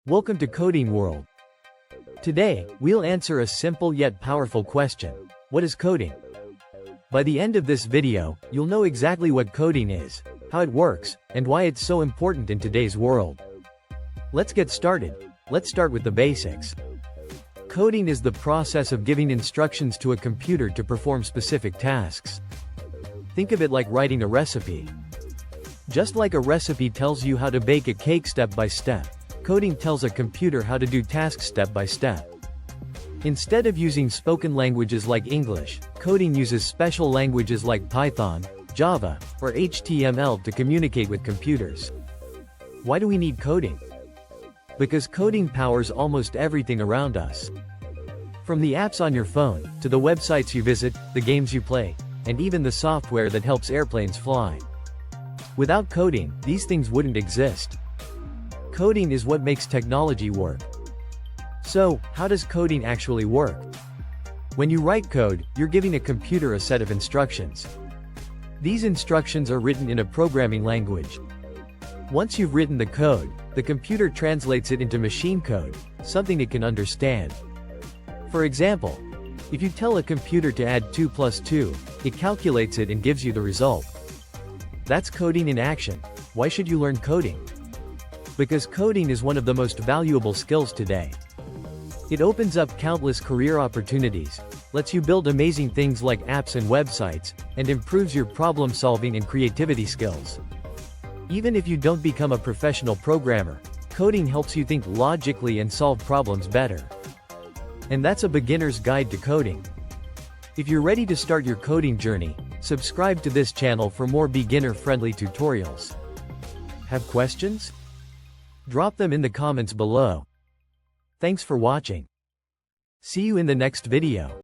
Welcome to Coding World. Today, we'll answer a simple yet powerful question. What is coding? By the end of this video, you'll know exactly what coding is, how it works, and why it's so important in today's world. Let's get started. Let's start with the basics. Coding is the process of giving instructions to a computer to perform specific tasks. Think of it like writing a recipe. Just like a recipe tells you how to bake a cake step by step, coding tells a computer how to do tasks step by step. Instead of using spoken languages like English, coding uses special languages like Python, Java, or HTML to communicate with computers. Why do we need coding? Because coding powers almost everything around us. From the apps on your phone, to the websites you visit, the games you play, and even the software that helps airplanes fly. Without coding, these things wouldn't exist. Coding is what makes technology work. So, how does coding actually work? When you write code, you're giving a computer a set of instructions. These instructions are written in a programming language. Once you've written the code, the computer translates it into machine code, something it can understand. For example, if you tell a computer to add 2 plus 2, it calculates it and gives you the result. That's coding in action. Why should you learn coding? Because coding is one of the most valuable skills today. It opens up countless career opportunities, lets you build amazing things like apps and websites, and improves your problem-solving and creativity skills. Even if you don't become a professional programmer, coding helps you think logically and solve problems better. And that's a beginner's guide to coding. If you're ready to start your coding journey, subscribe to this channel for more beginner-friendly tutorials. Have questions? Drop them in the comments below. Thanks for watching. See you in the next video.